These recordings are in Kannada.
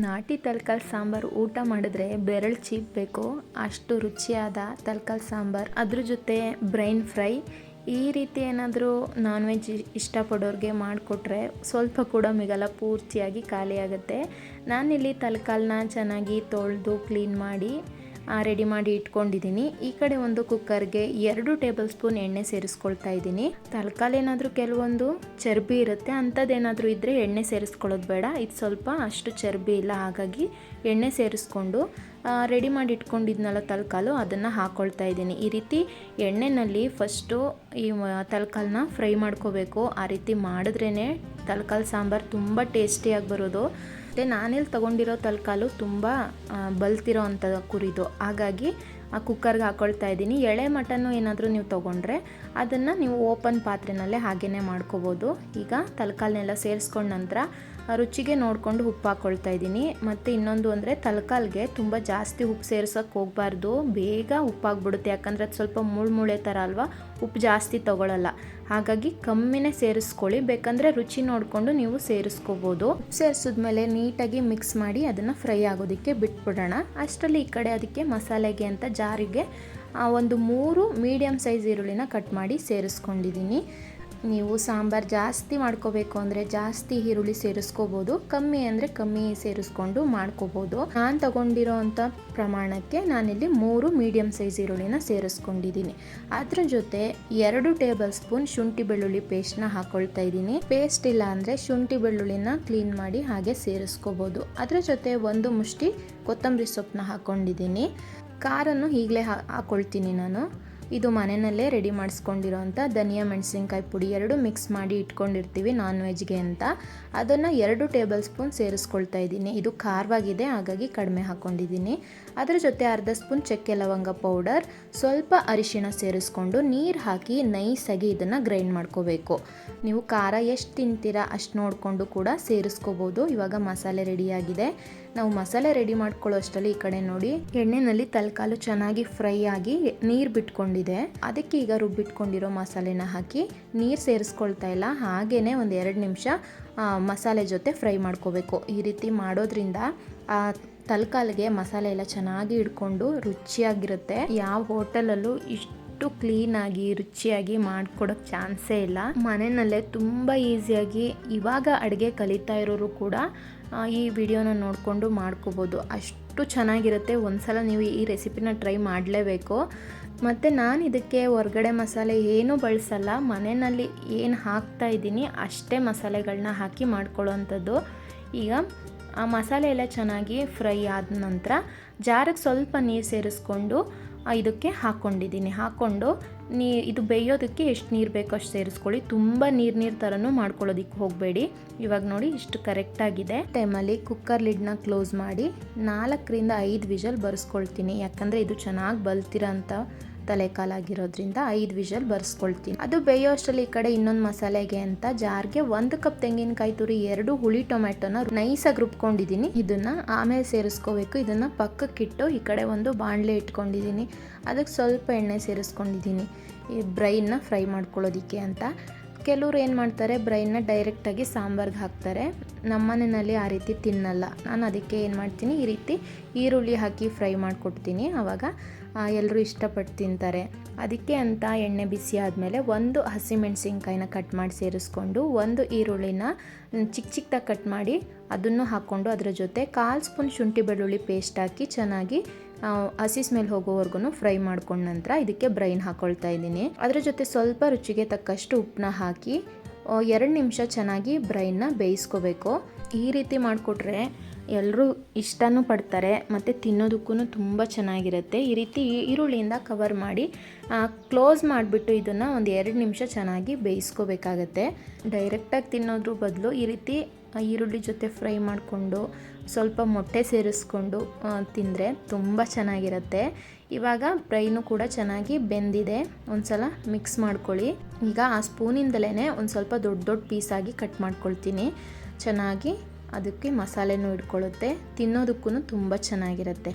ನಾಟಿ ತರಕಾರಿ ಸಾಂಬಾರು ಊಟ ಮಾಡಿದ್ರೆ ಬೆರಳು ಚೀಪಬೇಕು ಅಷ್ಟು ರುಚಿಯಾದ ತರಕಾರಿ ಸಾಂಬಾರು. ಅದ್ರ ಜೊತೆ ಬ್ರೈನ್ ಫ್ರೈ ಈ ರೀತಿ ಏನಾದರೂ ನಾನ್ ವೆಜ್ ಇಷ್ಟಪಡೋರಿಗೆ ಮಾಡಿಕೊಟ್ರೆ ಸ್ವಲ್ಪ ಕೂಡ ಮಿಗಲ್ಲ, ಪೂರ್ತಿಯಾಗಿ ಖಾಲಿ ಆಗುತ್ತೆ. ನಾನಿಲ್ಲಿ ತರಕಾರಿನ ಚೆನ್ನಾಗಿ ತೊಳೆದು ಕ್ಲೀನ್ ಮಾಡಿ ರೆಡಿ ಮಾಡಿ ಇಟ್ಕೊಂಡಿದ್ದೀನಿ. ಈ ಕಡೆ ಒಂದು ಕುಕ್ಕರ್ಗೆ 2 ಟೇಬಲ್ ಸ್ಪೂನ್ ಎಣ್ಣೆ ಸೇರಿಸ್ಕೊಳ್ತಾ ಇದ್ದೀನಿ. ತರಕಾರಿ ಏನಾದರೂ ಕೆಲವೊಂದು ಚರ್ಬಿ ಇರುತ್ತೆ, ಅಂಥದ್ದೇನಾದರೂ ಇದ್ದರೆ ಎಣ್ಣೆ ಸೇರಿಸ್ಕೊಳ್ಳೋದು ಬೇಡ. ಇದು ಸ್ವಲ್ಪ ಅಷ್ಟು ಚರ್ಬಿ ಇಲ್ಲ, ಹಾಗಾಗಿ ಎಣ್ಣೆ ಸೇರಿಸ್ಕೊಂಡು ರೆಡಿ ಮಾಡಿ ಇಟ್ಕೊಂಡಿದ್ನಲ್ಲ ತರಕಾರಿ ಅದನ್ನು ಹಾಕ್ಕೊಳ್ತಾ ಇದ್ದೀನಿ. ಈ ರೀತಿ ಎಣ್ಣೆಯಲ್ಲಿ ಫಸ್ಟು ಈ ತರಕಾರಿನ ಫ್ರೈ ಮಾಡ್ಕೋಬೇಕು. ಆ ರೀತಿ ಮಾಡಿದ್ರೇ ತರಕಾರಿ ಸಾಂಬಾರು ತುಂಬ ಟೇಸ್ಟಿಯಾಗಿ ಬರೋದು. ಮತ್ತು ನಾನಿಲ್ಲಿ ತೊಗೊಂಡಿರೋ ತರಕಾರಿ ತುಂಬ ಬಲ್ತಿರೋ ಅಂಥ ಕುರಿದು, ಹಾಗಾಗಿ ಆ ಕುಕ್ಕರ್ಗೆ ಹಾಕ್ಕೊಳ್ತಾ ಇದ್ದೀನಿ. ಎಳೆ ಮಟನ್ನು ಏನಾದರೂ ನೀವು ತೊಗೊಂಡ್ರೆ ಅದನ್ನು ನೀವು ಓಪನ್ ಪಾತ್ರೆನಲ್ಲೇ ಹಾಗೇ ಮಾಡ್ಕೋಬೋದು. ಈಗ ತರಕಾರಿನೆಲ್ಲ ಸೇರಿಸ್ಕೊಂಡ ನಂತರ ರುಚಿಗೆ ನೋಡಿಕೊಂಡು ಉಪ್ಪು ಹಾಕ್ಕೊಳ್ತಾ ಇದ್ದೀನಿ. ಮತ್ತು ಇನ್ನೊಂದು ಅಂದರೆ ತರಕಾರಿಗೆ ತುಂಬ ಜಾಸ್ತಿ ಉಪ್ಪು ಸೇರ್ಸೋಕ್ಕೆ ಹೋಗಬಾರ್ದು, ಬೇಗ ಉಪ್ಪಾಗ್ಬಿಡುತ್ತೆ. ಯಾಕಂದರೆ ಅದು ಸ್ವಲ್ಪ ಮುಳ್ಳೆ ಥರ ಅಲ್ವಾ, ಉಪ್ಪು ಜಾಸ್ತಿ ತೊಗೊಳ್ಳಲ್ಲ. ಹಾಗಾಗಿ ಕಮ್ಮಿನೇ ಸೇರಿಸ್ಕೊಳ್ಳಿ, ಬೇಕಂದರೆ ರುಚಿ ನೋಡಿಕೊಂಡು ನೀವು ಸೇರಿಸ್ಕೋಬೋದು. ಉಪ್ಪು ಸೇರಿಸಿದ್ಮೇಲೆ ನೀಟಾಗಿ ಮಿಕ್ಸ್ ಮಾಡಿ ಅದನ್ನು ಫ್ರೈ ಆಗೋದಕ್ಕೆ ಬಿಟ್ಬಿಡೋಣ. ಅಷ್ಟರಲ್ಲಿ ಈ ಕಡೆ ಅದಕ್ಕೆ ಮಸಾಲೆಗೆ ಅಂತ ಜಾರಿಗೆ ಒಂದು 3 ಮೀಡಿಯಮ್ ಸೈಜ್ ಈರುಳ್ಳಿನ ಕಟ್ ಮಾಡಿ ಸೇರಿಸ್ಕೊಂಡಿದ್ದೀನಿ. ನೀವು ಸಾಂಬಾರು ಜಾಸ್ತಿ ಮಾಡ್ಕೋಬೇಕು ಅಂದರೆ ಜಾಸ್ತಿ ಈರುಳ್ಳಿ ಸೇರಿಸ್ಕೋಬೋದು, ಕಮ್ಮಿ ಅಂದರೆ ಕಮ್ಮಿ ಸೇರಿಸ್ಕೊಂಡು ಮಾಡ್ಕೋಬೋದು. ನಾನು ತಗೊಂಡಿರೋ ಅಂಥ ಪ್ರಮಾಣಕ್ಕೆ ನಾನಿಲ್ಲಿ 3 ಮೀಡಿಯಮ್ ಸೈಜ್ ಈರುಳ್ಳಿನ ಸೇರಿಸ್ಕೊಂಡಿದ್ದೀನಿ. ಅದ್ರ ಜೊತೆ 2 ಟೇಬಲ್ ಸ್ಪೂನ್ ಶುಂಠಿ ಬೆಳ್ಳುಳ್ಳಿ ಪೇಸ್ಟ್ನ ಹಾಕ್ಕೊಳ್ತಾ ಇದ್ದೀನಿ. ಪೇಸ್ಟ್ ಇಲ್ಲ ಅಂದರೆ ಶುಂಠಿ ಬೆಳ್ಳುಳ್ಳಿನ ಕ್ಲೀನ್ ಮಾಡಿ ಹಾಗೆ ಸೇರಿಸ್ಕೋಬೋದು. ಅದರ ಜೊತೆ 1 ಮುಷ್ಟಿ ಕೊತ್ತಂಬರಿ ಸೊಪ್ಪನ್ನ ಹಾಕ್ಕೊಂಡಿದ್ದೀನಿ. ಖಾರನ್ನು ಈಗಲೇ ಹಾಕ್ಕೊಳ್ತೀನಿ ನಾನು. ಇದು ಮನೆಯಲ್ಲೇ ರೆಡಿ ಮಾಡಿಸ್ಕೊಂಡಿರೋ ಅಂಥ ಧನಿಯಾ ಮೆಣಸಿನ್ಕಾಯಿ ಪುಡಿ 2 ಮಿಕ್ಸ್ ಮಾಡಿ ಇಟ್ಕೊಂಡಿರ್ತೀವಿ ನಾನ್ ವೆಜ್ಗೆ ಅಂತ, ಅದನ್ನು 2 ಟೇಬಲ್ ಸ್ಪೂನ್ ಸೇರಿಸ್ಕೊಳ್ತಾ ಇದ್ದೀನಿ. ಇದು ಖಾರವಾಗಿದೆ, ಹಾಗಾಗಿ ಕಡಿಮೆ ಹಾಕ್ಕೊಂಡಿದ್ದೀನಿ. ಅದರ ಜೊತೆ ಅರ್ಧ ಸ್ಪೂನ್ ಚಕ್ಕೆ ಲವಂಗ ಪೌಡರ್, ಸ್ವಲ್ಪ ಅರಿಶಿಣ ಸೇರಿಸ್ಕೊಂಡು ನೀರು ಹಾಕಿ ನೈಸಾಗಿ ಇದನ್ನು ಗ್ರೈಂಡ್ ಮಾಡ್ಕೋಬೇಕು. ನೀವು ಖಾರ ಎಷ್ಟು ತಿಂತೀರಾ ಅಷ್ಟು ನೋಡಿಕೊಂಡು ಕೂಡ ಸೇರಿಸ್ಕೋಬೋದು. ಇವಾಗ ಮಸಾಲೆ ರೆಡಿಯಾಗಿದೆ. ನಾವು ಮಸಾಲೆ ರೆಡಿ ಮಾಡ್ಕೊಳ್ಳೋ ಅಷ್ಟರಲ್ಲಿ ಈ ಕಡೆ ನೋಡಿ ಎಣ್ಣೆಯಲ್ಲಿ ತರಕಾರಿ ಚೆನ್ನಾಗಿ ಫ್ರೈ ಆಗಿ ನೀರು ಬಿಟ್ಕೊಂಡಿದೆ. ಅದಕ್ಕೆ ಈಗ ರುಬ್ಬಿಟ್ಕೊಂಡಿರೋ ಮಸಾಲೆನ ಹಾಕಿ ನೀರು ಸೇರಿಸ್ಕೊಳ್ತಾ ಇಲ್ಲ, ಹಾಗೇ ಒಂದು 2 ನಿಮಿಷ ಮಸಾಲೆ ಜೊತೆ ಫ್ರೈ ಮಾಡ್ಕೋಬೇಕು. ಈ ರೀತಿ ಮಾಡೋದ್ರಿಂದ ತರಕಾರಿಗೆ ಮಸಾಲೆ ಎಲ್ಲ ಚೆನ್ನಾಗಿ ಹಿಡ್ಕೊಂಡು ರುಚಿಯಾಗಿರುತ್ತೆ. ಯಾವ ಹೋಟೆಲಲ್ಲೂ ಇಷ್ಟು ಕ್ಲೀನಾಗಿ ರುಚಿಯಾಗಿ ಮಾಡ್ಕೊಡೋಕ್ಕೆ ಚಾನ್ಸೇ ಇಲ್ಲ. ಮನೆಯಲ್ಲೇ ತುಂಬ ಈಸಿಯಾಗಿ ಇವಾಗ ಅಡುಗೆ ಕಲಿತಾ ಇರೋರು ಕೂಡ ಈ ವಿಡಿಯೋನ ನೋಡಿಕೊಂಡು ಮಾಡ್ಕೋಬೋದು. ಅಷ್ಟು ಚೆನ್ನಾಗಿರುತ್ತೆ. ಒಂದ್ಸಲ ನೀವು ಈ ರೆಸಿಪಿನ ಟ್ರೈ ಮಾಡಲೇಬೇಕು. ಮತ್ತು ನಾನು ಇದಕ್ಕೆ ಹೊರಗಡೆ ಮಸಾಲೆ ಏನೂ ಬಳಸಲ್ಲ, ಮನೆಯಲ್ಲಿ ಏನು ಹಾಕ್ತಾ ಇದ್ದೀನಿ ಅಷ್ಟೇ ಮಸಾಲೆಗಳನ್ನ ಹಾಕಿ ಮಾಡ್ಕೊಳ್ಳೋವಂಥದ್ದು. ಈಗ ಆ ಮಸಾಲೆ ಎಲ್ಲ ಚೆನ್ನಾಗಿ ಫ್ರೈ ಆದ ನಂತರ ಜಾರಿಗೆ ಸ್ವಲ್ಪ ನೀರು ಸೇರಿಸ್ಕೊಂಡು ಇದಕ್ಕೆ ಹಾಕ್ಕೊಂಡಿದ್ದೀನಿ. ಹಾಕ್ಕೊಂಡು ಇದು ಬೇಯೋದಕ್ಕೆ ಎಷ್ಟು ನೀರು ಬೇಕೋ ಅಷ್ಟು ಸೇರಿಸ್ಕೊಳ್ಳಿ. ತುಂಬ ನೀರು ಥರನೂ ಮಾಡ್ಕೊಳ್ಳೋದಕ್ಕೆ ಹೋಗಬೇಡಿ. ಇವಾಗ ನೋಡಿ ಇಷ್ಟು ಕರೆಕ್ಟಾಗಿದೆ. ಟೈಮಲ್ಲಿ ಕುಕ್ಕರ್ ಲಿಡ್ನ ಕ್ಲೋಸ್ ಮಾಡಿ 4ರಿಂದ 5 ವಿಷಲ್ ಬರೆಸ್ಕೊಳ್ತೀನಿ. ಯಾಕಂದರೆ ಇದು ಚೆನ್ನಾಗಿ ಬಲ್ತಿರೋ ಅಂಥ ತಲೆಕಾಲಾಗಿರೋದ್ರಿಂದ 5 ವಿಷಲ್ ಬರ್ಸ್ಕೊಳ್ತೀನಿ. ಅದು ಬೇಯೋ ಅಷ್ಟರಲ್ಲಿ ಈ ಕಡೆ ಇನ್ನೊಂದು ಮಸಾಲೆಗೆ ಅಂತ ಜಾರ್ಗೆ 1 ಕಪ್ ತೆಂಗಿನಕಾಯಿ ತುರಿ, 2 ಹುಳಿ ಟೊಮೆಟೊನ ನೈಸಾಗಿ ರುಬ್ಕೊಂಡಿದ್ದೀನಿ. ಇದನ್ನು ಆಮೇಲೆ ಸೇರಿಸ್ಕೋಬೇಕು. ಇದನ್ನು ಪಕ್ಕಕ್ಕಿಟ್ಟು ಈ ಕಡೆ ಒಂದು ಬಾಣಲೆ ಇಟ್ಕೊಂಡಿದ್ದೀನಿ. ಅದಕ್ಕೆ ಸ್ವಲ್ಪ ಎಣ್ಣೆ ಸೇರಿಸ್ಕೊಂಡಿದ್ದೀನಿ ಈ ಬ್ರೈನ್ನ ಫ್ರೈ ಮಾಡ್ಕೊಳ್ಳೋದಕ್ಕೆ ಅಂತ. ಕೆಲವರು ಏನು ಮಾಡ್ತಾರೆ, ಬ್ರೈನ್ನ ಡೈರೆಕ್ಟಾಗಿ ಸಾಂಬಾರ್ಗೆ ಹಾಕ್ತಾರೆ. ನಮ್ಮ ಮನೆಯಲ್ಲಿ ಆ ರೀತಿ ತಿನ್ನಲ್ಲ. ನಾನು ಅದಕ್ಕೆ ಏನು ಮಾಡ್ತೀನಿ, ಈ ರೀತಿ ಈರುಳ್ಳಿ ಹಾಕಿ ಫ್ರೈ ಮಾಡಿಕೊಡ್ತೀನಿ. ಆವಾಗ ಎಲ್ಲರೂ ಇಷ್ಟಪಟ್ಟು ತಿಂತಾರೆ. ಅದಕ್ಕೆ ಅಂತ ಎಣ್ಣೆ ಬಿಸಿ ಆದಮೇಲೆ 1 ಹಸಿಮೆಣಸಿನ್ಕಾಯಿನ ಕಟ್ ಮಾಡಿ ಸೇರಿಸ್ಕೊಂಡು 1 ಈರುಳ್ಳಿನ ಚಿಕ್ಕದಾಗಿ ಕಟ್ ಮಾಡಿ ಅದನ್ನು ಹಾಕ್ಕೊಂಡು ಅದರ ಜೊತೆ 1/4 ಸ್ಪೂನ್ ಶುಂಠಿ ಬೆಳ್ಳುಳ್ಳಿ ಪೇಸ್ಟ್ ಹಾಕಿ ಚೆನ್ನಾಗಿ ಹಸಿ ಸ್ಮೆಲ್ ಹೋಗೋವರೆಗೂ ಫ್ರೈ ಮಾಡ್ಕೊಂಡ ನಂತರ ಇದಕ್ಕೆ ಬ್ರೈನ್ ಹಾಕ್ಕೊಳ್ತಾ ಇದ್ದೀನಿ. ಅದರ ಜೊತೆ ಸ್ವಲ್ಪ ರುಚಿಗೆ ತಕ್ಕಷ್ಟು ಉಪ್ಪನ್ನ ಹಾಕಿ 2 ನಿಮಿಷ ಚೆನ್ನಾಗಿ ಬ್ರೈನ್ನ ಬೇಯಿಸ್ಕೋಬೇಕು. ಈ ರೀತಿ ಮಾಡಿಕೊಟ್ರೆ ಎಲ್ಲರೂ ಇಷ್ಟನೂ ಪಡ್ತಾರೆ ಮತ್ತು ತಿನ್ನೋದಕ್ಕೂ ತುಂಬ ಚೆನ್ನಾಗಿರುತ್ತೆ. ಈ ರೀತಿ ಈರುಳ್ಳಿಯಿಂದ ಕವರ್ ಮಾಡಿ ಕ್ಲೋಸ್ ಮಾಡಿಬಿಟ್ಟು ಇದನ್ನು ಒಂದು 2 ನಿಮಿಷ ಚೆನ್ನಾಗಿ ಬೇಯಿಸ್ಕೋಬೇಕಾಗತ್ತೆ. ಡೈರೆಕ್ಟಾಗಿ ತಿನ್ನೋದ್ರ ಬದಲು ಈ ರೀತಿ ಈರುಳ್ಳಿ ಜೊತೆ ಫ್ರೈ ಮಾಡಿಕೊಂಡು ಸ್ವಲ್ಪ ಮೊಟ್ಟೆ ಸೇರಿಸ್ಕೊಂಡು ತಿಂದರೆ ತುಂಬ ಚೆನ್ನಾಗಿರುತ್ತೆ. ಇವಾಗ ಬ್ರೈನು ಕೂಡ ಚೆನ್ನಾಗಿ ಬೆಂದಿದೆ. ಒಂದ್ಸಲ ಮಿಕ್ಸ್ ಮಾಡ್ಕೊಳ್ಳಿ. ಈಗ ಆ ಸ್ಪೂನಿಂದಲೇ ಒಂದು ಸ್ವಲ್ಪ ದೊಡ್ಡ ಪೀಸಾಗಿ ಕಟ್ ಮಾಡ್ಕೊಳ್ತೀನಿ. ಚೆನ್ನಾಗಿ ಅದಕ್ಕೆ ಮಸಾಲೆನೂ ಇಟ್ಕೊಳ್ಳುತ್ತೆ, ತಿನ್ನೋದಕ್ಕೂ ತುಂಬ ಚೆನ್ನಾಗಿರುತ್ತೆ.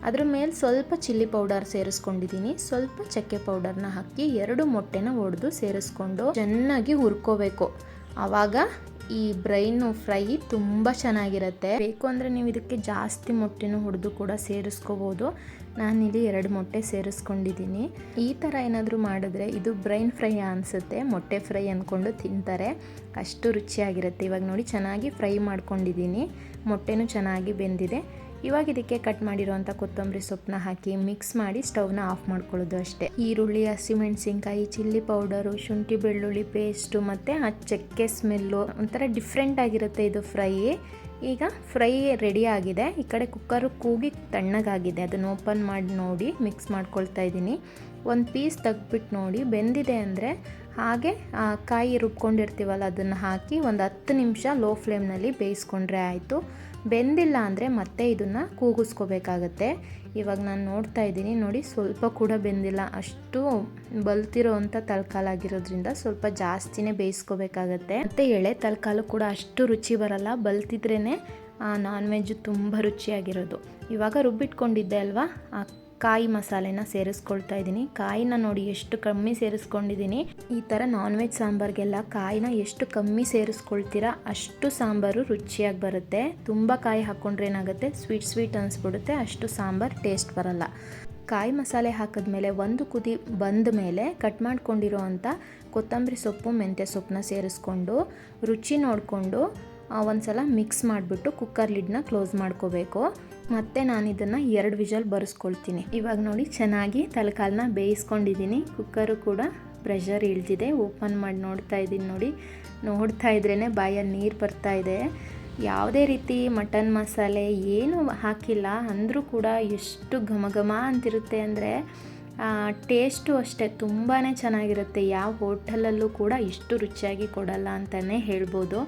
ಅದ್ರ ಮೇಲೆ ಸ್ವಲ್ಪ ಚಿಲ್ಲಿ ಪೌಡರ್ ಸೇರಿಸ್ಕೊಂಡಿದ್ದೀನಿ, ಸ್ವಲ್ಪ ಚಕ್ಕೆ ಪೌಡರ್ನ ಹಾಕಿ 2 ಮೊಟ್ಟೆನ ಒಡೆದು ಸೇರಿಸ್ಕೊಂಡು ಚೆನ್ನಾಗಿ ಹುರ್ಕೋಬೇಕು. ಆವಾಗ ಈ ಬ್ರೈನು ಫ್ರೈ ತುಂಬ ಚೆನ್ನಾಗಿರುತ್ತೆ. ಬೇಕು ಅಂದರೆ ನೀವು ಇದಕ್ಕೆ ಜಾಸ್ತಿ ಮೊಟ್ಟೆನೂ ಹೊಡೆದು ಕೂಡ ಸೇರಿಸ್ಕೋಬೋದು. ನಾನಿಲ್ಲಿ 2 ಮೊಟ್ಟೆ ಸೇರಿಸ್ಕೊಂಡಿದ್ದೀನಿ. ಈ ಥರ ಏನಾದರೂ ಮಾಡಿದ್ರೆ ಇದು ಬ್ರೈನ್ ಫ್ರೈ ಅನಿಸುತ್ತೆ, ಮೊಟ್ಟೆ ಫ್ರೈ ಅಂದ್ಕೊಂಡು ತಿಂತಾರೆ, ಅಷ್ಟು ರುಚಿಯಾಗಿರುತ್ತೆ. ಇವಾಗ ನೋಡಿ ಚೆನ್ನಾಗಿ ಫ್ರೈ ಮಾಡ್ಕೊಂಡಿದ್ದೀನಿ, ಮೊಟ್ಟೆನೂ ಚೆನ್ನಾಗಿ ಬೆಂದಿದೆ. ಇವಾಗ ಇದಕ್ಕೆ ಕಟ್ ಮಾಡಿರೋಂಥ ಕೊತ್ತಂಬರಿ ಸೊಪ್ಪನ್ನ ಹಾಕಿ ಮಿಕ್ಸ್ ಮಾಡಿ ಸ್ಟವ್ನ ಆಫ್ ಮಾಡ್ಕೊಳ್ಳೋದು ಅಷ್ಟೇ. ಈರುಳ್ಳಿ, ಹಸಿಮೆಣಸಿನ್ಕಾಯಿ, ಚಿಲ್ಲಿ ಪೌಡರು, ಶುಂಠಿ ಬೆಳ್ಳುಳ್ಳಿ ಪೇಸ್ಟು ಮತ್ತು ಆ ಚಕ್ಕೆ ಸ್ಮೆಲ್ಲು ಒಂಥರ ಡಿಫ್ರೆಂಟ್ ಆಗಿರುತ್ತೆ ಇದು ಫ್ರೈ. ಈಗ ಫ್ರೈ ರೆಡಿ ಆಗಿದೆ. ಈ ಕಡೆ ಕುಕ್ಕರು ಕೂಗಿ ತಣ್ಣಗಾಗಿದೆ, ಅದನ್ನು ಓಪನ್ ಮಾಡಿ ನೋಡಿ ಮಿಕ್ಸ್ ಮಾಡ್ಕೊಳ್ತಾ ಇದ್ದೀನಿ. ಒಂದು ಪೀಸ್ ತೆಗ್ದ್ಬಿಟ್ಟು ನೋಡಿ ಬೆಂದಿದೆ ಅಂದರೆ ಹಾಗೆ ಕಾಯಿ ರುಬ್ಕೊಂಡಿರ್ತೀವಲ್ಲ ಅದನ್ನು ಹಾಕಿ ಒಂದು 10 ನಿಮಿಷ ಲೋ ಫ್ಲೇಮ್ನಲ್ಲಿ ಬೇಯಿಸ್ಕೊಂಡ್ರೆ ಆಯಿತು. ಬೆಂದಿಲ್ಲ ಅಂದರೆ ಮತ್ತೆ ಇದನ್ನು ಕೂಗಿಸ್ಕೋಬೇಕಾಗತ್ತೆ. ಇವಾಗ ನಾನು ನೋಡ್ತಾ ಇದ್ದೀನಿ ನೋಡಿ, ಸ್ವಲ್ಪ ಕೂಡ ಬೆಂದಿಲ್ಲ, ಅಷ್ಟು ಬಲ್ತಿರೋ ಅಂಥ ತಲೆಕಾಲಾಗಿರೋದ್ರಿಂದ ಸ್ವಲ್ಪ ಜಾಸ್ತಿನೇ ಬೇಯಿಸ್ಕೋಬೇಕಾಗತ್ತೆ. ಮತ್ತು ಎಳೆ ತಲೆಕಾಲು ಕೂಡ ಅಷ್ಟು ರುಚಿ ಬರಲ್ಲ, ಬಲ್ತಿದ್ರೇ ನಾನ್ ವೆಜ್ ತುಂಬ ರುಚಿಯಾಗಿರೋದು. ಇವಾಗ ರುಬ್ಬಿಟ್ಕೊಂಡಿದ್ದೆ ಅಲ್ವಾ, ಆ ಕಾಯಿ ಮಸಾಲೆನ ಸೇರಿಸ್ಕೊಳ್ತಾ ಇದ್ದೀನಿ. ಕಾಯಿನ ನೋಡಿ ಎಷ್ಟು ಕಮ್ಮಿ ಸೇರಿಸ್ಕೊಂಡಿದ್ದೀನಿ. ಈ ಥರ ನಾನ್ ವೆಜ್ ಸಾಂಬಾರಿಗೆಲ್ಲ ಕಾಯಿನ ಎಷ್ಟು ಕಮ್ಮಿ ಸೇರಿಸ್ಕೊಳ್ತೀರಾ ಅಷ್ಟು ಸಾಂಬಾರು ರುಚಿಯಾಗಿ ಬರುತ್ತೆ. ತುಂಬ ಕಾಯಿ ಹಾಕ್ಕೊಂಡ್ರೆ ಏನಾಗುತ್ತೆ, ಸ್ವೀಟ್ ಅನಿಸ್ಬಿಡುತ್ತೆ, ಅಷ್ಟು ಸಾಂಬಾರು ಟೇಸ್ಟ್ ಬರಲ್ಲ. ಕಾಯಿ ಮಸಾಲೆ ಹಾಕಿದ್ಮೇಲೆ ಒಂದು ಕುದಿ ಬಂದ ಮೇಲೆ ಕಟ್ ಮಾಡ್ಕೊಂಡಿರೋ ಅಂಥ ಕೊತ್ತಂಬರಿ ಸೊಪ್ಪು, ಮೆಂತ್ಯ ಸೊಪ್ಪನ್ನ ಸೇರಿಸ್ಕೊಂಡು ರುಚಿ ನೋಡಿಕೊಂಡು ಒಂದು ಸಲ ಮಿಕ್ಸ್ ಮಾಡಿಬಿಟ್ಟು ಕುಕ್ಕರ್ ಲಿಡ್ನ ಕ್ಲೋಸ್ ಮಾಡ್ಕೋಬೇಕು. ಮತ್ತು ನಾನು ಇದನ್ನು 2 ವಿಷಲ್ ಬರೆಸ್ಕೊಳ್ತೀನಿ. ಇವಾಗ ನೋಡಿ ಚೆನ್ನಾಗಿ ತಲೆಕಾಲನ್ನ ಬೇಯಿಸ್ಕೊಂಡಿದ್ದೀನಿ. ಕುಕ್ಕರು ಕೂಡ ಪ್ರೆಷರ್ ಇಳಿದಿದೆ. ಓಪನ್ ಮಾಡಿ ನೋಡ್ತಾ ಇದ್ದೀನಿ ನೋಡಿ, ನೋಡ್ತಾ ಇದ್ರೇ ಬಾಯಲ್ಲಿ ನೀರು ಬರ್ತಾ ಇದೆ. ಯಾವುದೇ ರೀತಿ ಮಟನ್ ಮಸಾಲೆ ಏನೂ ಹಾಕಿಲ್ಲ ಅಂದರೂ ಕೂಡ ಎಷ್ಟು ಘಮ ಅಂತಿರುತ್ತೆ ಅಂದರೆ ಟೇಸ್ಟು ಅಷ್ಟೇ ತುಂಬಾ ಚೆನ್ನಾಗಿರುತ್ತೆ. ಯಾವ ಹೋಟೆಲಲ್ಲೂ ಕೂಡ ಇಷ್ಟು ರುಚಿಯಾಗಿ ಕೊಡಲ್ಲ ಅಂತಲೇ ಹೇಳ್ಬೋದು.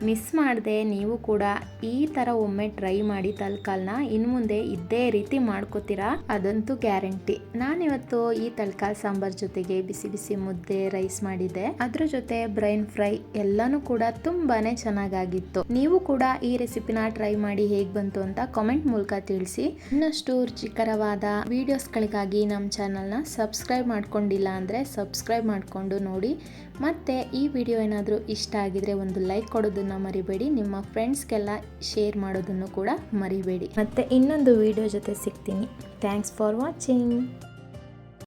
ಮಿಸ್ ಮಾಡದೆ ನೀವು ಕೂಡ ಈ ಥರ ಒಮ್ಮೆ ಟ್ರೈ ಮಾಡಿ ತಲೆಕಾಲನ್ನ. ಇನ್ನು ಮುಂದೆ ಇದೇ ರೀತಿ ಮಾಡ್ಕೋತೀರಾ, ಅದಂತೂ ಗ್ಯಾರಂಟಿ. ನಾನಿವತ್ತು ಈ ತಲೆಕಾಲು ಸಾಂಬಾರ್ ಜೊತೆಗೆ ಬಿಸಿ ಬಿಸಿ ಮುದ್ದೆ, ರೈಸ್ ಮಾಡಿದ್ದೆ. ಅದ್ರ ಜೊತೆ ಬ್ರೈನ್ ಫ್ರೈ ಎಲ್ಲನೂ ಕೂಡ ತುಂಬಾ ಚೆನ್ನಾಗಾಗಿತ್ತು. ನೀವು ಕೂಡ ಈ ರೆಸಿಪಿನ ಟ್ರೈ ಮಾಡಿ ಹೇಗೆ ಬಂತು ಅಂತ ಕಾಮೆಂಟ್ ಮೂಲಕ ತಿಳಿಸಿ. ಇನ್ನಷ್ಟು ರುಚಿಕರವಾದ ವಿಡಿಯೋಸ್ಗಳಿಗಾಗಿ ನಮ್ಮ ಚಾನಲ್ನ ಸಬ್ಸ್ಕ್ರೈಬ್ ಮಾಡ್ಕೊಂಡಿಲ್ಲ ಅಂದರೆ ಸಬ್ಸ್ಕ್ರೈಬ್ ಮಾಡಿಕೊಂಡು ನೋಡಿ. ಮತ್ತು ಈ ವಿಡಿಯೋ ಏನಾದರೂ ಇಷ್ಟ ಆಗಿದ್ರೆ ಒಂದು ಲೈಕ್ ಕೊಡೋದನ್ನು ಮರಿಬೇಡಿ. ನಿಮ್ಮ ಫ್ರೆಂಡ್ಸ್ಗೆಲ್ಲ ಶೇರ್ ಮಾಡೋದನ್ನು ಕೂಡ ಮರಿಬೇಡಿ. ಮತ್ತು ಇನ್ನೊಂದು ವಿಡಿಯೋ ಜೊತೆ ಸಿಗ್ತೀನಿ. Thanks for watching.